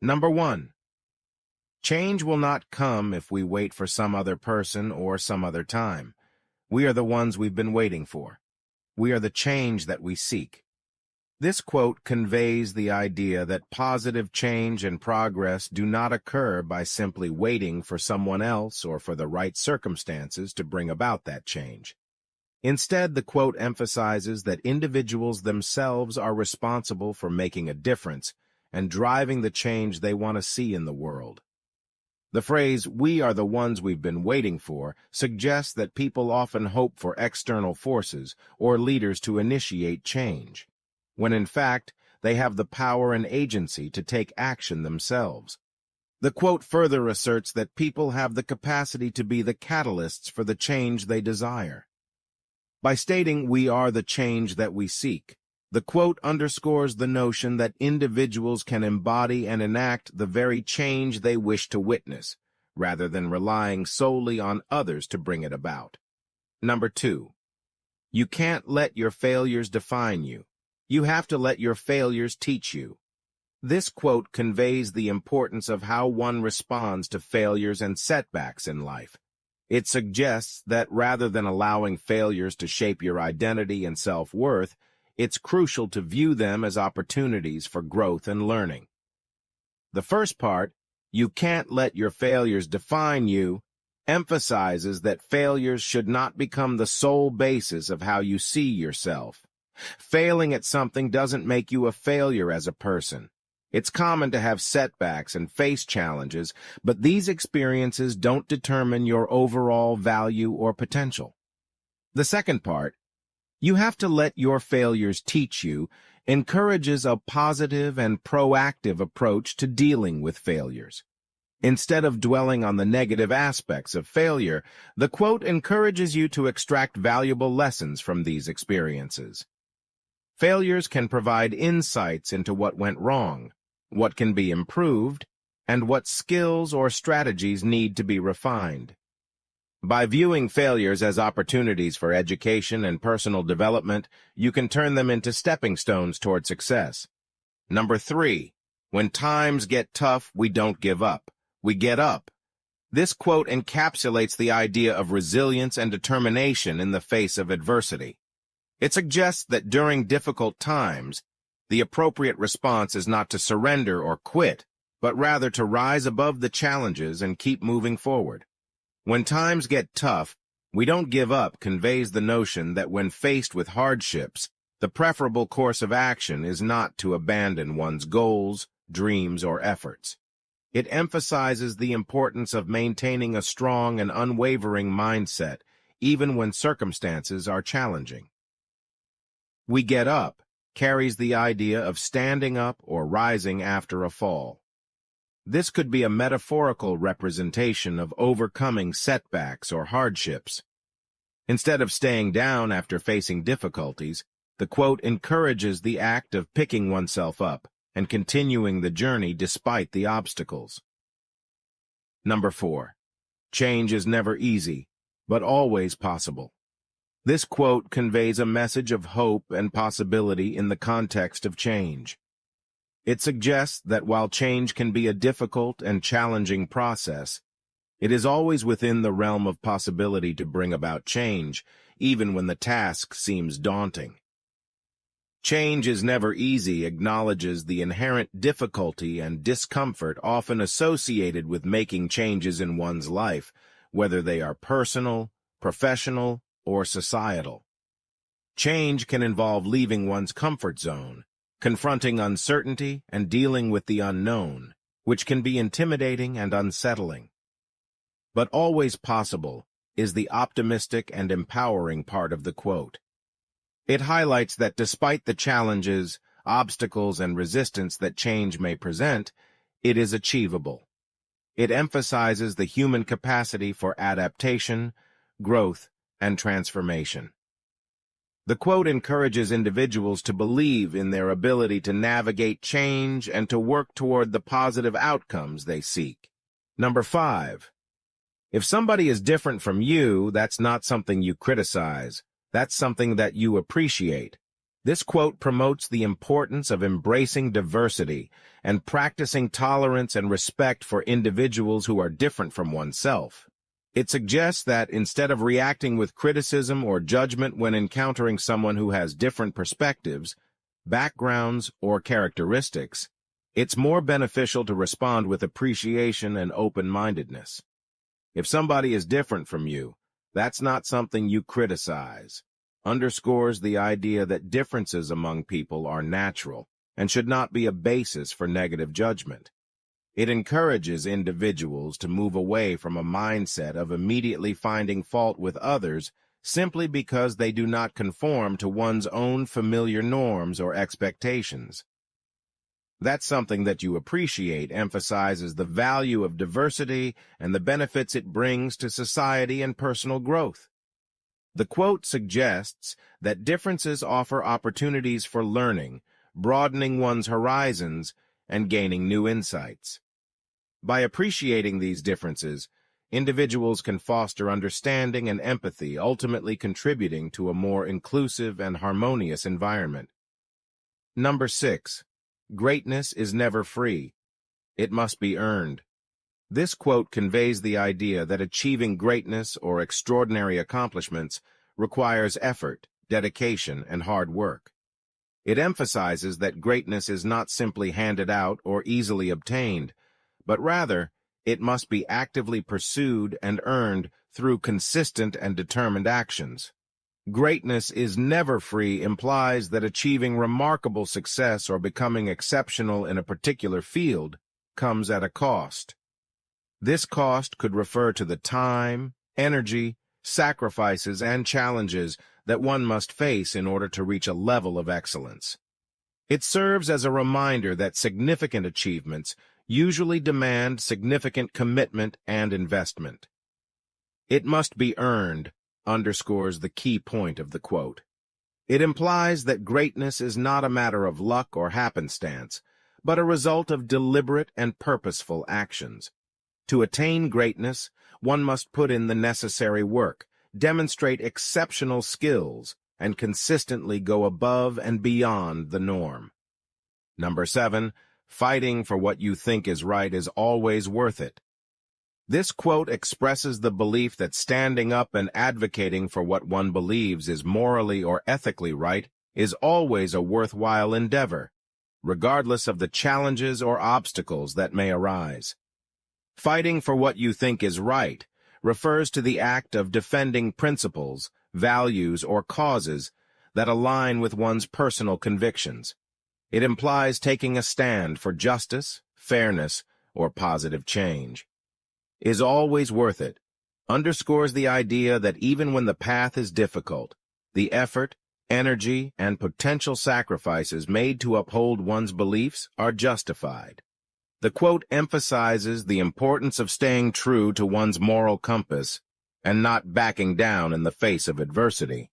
Number 1. Change will not come if we wait for some other person or some other time. We are the ones we've been waiting for. We are the change that we seek. This quote conveys the idea that positive change and progress do not occur by simply waiting for someone else or for the right circumstances to bring about that change. Instead, the quote emphasizes that individuals themselves are responsible for making a difference and driving the change they want to see in the world. The phrase, "we are the ones we've been waiting for," suggests that people often hope for external forces or leaders to initiate change, when in fact, they have the power and agency to take action themselves. The quote further asserts that people have the capacity to be the catalysts for the change they desire. By stating, "we are the change that we seek," the quote underscores the notion that individuals can embody and enact the very change they wish to witness, rather than relying solely on others to bring it about. Number 2. You can't let your failures define you. You have to let your failures teach you. This quote conveys the importance of how one responds to failures and setbacks in life. It suggests that rather than allowing failures to shape your identity and self-worth, it's crucial to view them as opportunities for growth and learning. The first part, "you can't let your failures define you," emphasizes that failures should not become the sole basis of how you see yourself. Failing at something doesn't make you a failure as a person. It's common to have setbacks and face challenges, but these experiences don't determine your overall value or potential. The second part, "you have to let your failures teach you," encourages a positive and proactive approach to dealing with failures. Instead of dwelling on the negative aspects of failure, the quote encourages you to extract valuable lessons from these experiences. Failures can provide insights into what went wrong, what can be improved, and what skills or strategies need to be refined. By viewing failures as opportunities for education and personal development, you can turn them into stepping stones toward success. Number 3. When times get tough, we don't give up. We get up. This quote encapsulates the idea of resilience and determination in the face of adversity. It suggests that during difficult times, the appropriate response is not to surrender or quit, but rather to rise above the challenges and keep moving forward. When times get tough, we don't give up conveys the notion that when faced with hardships, the preferable course of action is not to abandon one's goals, dreams, or efforts. It emphasizes the importance of maintaining a strong and unwavering mindset, even when circumstances are challenging. "We get up" carries the idea of standing up or rising after a fall. This could be a metaphorical representation of overcoming setbacks or hardships. Instead of staying down after facing difficulties, the quote encourages the act of picking oneself up and continuing the journey despite the obstacles. Number 4. Change is never easy, but always possible. This quote conveys a message of hope and possibility in the context of change. It suggests that while change can be a difficult and challenging process, it is always within the realm of possibility to bring about change, even when the task seems daunting. Change is never easy acknowledges the inherent difficulty and discomfort often associated with making changes in one's life, whether they are personal, professional, or societal. Change can involve leaving one's comfort zone, confronting uncertainty, and dealing with the unknown, which can be intimidating and unsettling. But always possible is the optimistic and empowering part of the quote. It highlights that despite the challenges, obstacles, and resistance that change may present, it is achievable. It emphasizes the human capacity for adaptation, growth, and transformation. The quote encourages individuals to believe in their ability to navigate change and to work toward the positive outcomes they seek. Number 5. If somebody is different from you, that's not something you criticize. That's something that you appreciate. This quote promotes the importance of embracing diversity and practicing tolerance and respect for individuals who are different from oneself. It suggests that instead of reacting with criticism or judgment when encountering someone who has different perspectives, backgrounds, or characteristics, it's more beneficial to respond with appreciation and open-mindedness. If somebody is different from you, that's not something you criticize. Underscores the idea that differences among people are natural and should not be a basis for negative judgment. It encourages individuals to move away from a mindset of immediately finding fault with others simply because they do not conform to one's own familiar norms or expectations. That's something that you appreciate emphasizes the value of diversity and the benefits it brings to society and personal growth. The quote suggests that differences offer opportunities for learning, broadening one's horizons, and gaining new insights. By appreciating these differences, individuals can foster understanding and empathy, ultimately contributing to a more inclusive and harmonious environment. Number 6. Greatness is never free. It must be earned. This quote conveys the idea that achieving greatness or extraordinary accomplishments requires effort, dedication, and hard work. It emphasizes that greatness is not simply handed out or easily obtained, but rather, it must be actively pursued and earned through consistent and determined actions. Greatness is never free implies that achieving remarkable success or becoming exceptional in a particular field comes at a cost. This cost could refer to the time, energy, sacrifices, and challenges that one must face in order to reach a level of excellence. It serves as a reminder that significant achievements usually demand significant commitment and investment. It must be earned underscores the key point of the quote. It implies that greatness is not a matter of luck or happenstance, but a result of deliberate and purposeful actions. To attain greatness, one must put in the necessary work, demonstrate exceptional skills, and consistently go above and beyond the norm. Number 7. Fighting for what you think is right is always worth it. This quote expresses the belief that standing up and advocating for what one believes is morally or ethically right is always a worthwhile endeavor, regardless of the challenges or obstacles that may arise. Fighting for what you think is right refers to the act of defending principles, values, or causes that align with one's personal convictions. It implies taking a stand for justice, fairness, or positive change. Is always worth it underscores the idea that even when the path is difficult, the effort, energy, and potential sacrifices made to uphold one's beliefs are justified. The quote emphasizes the importance of staying true to one's moral compass and not backing down in the face of adversity.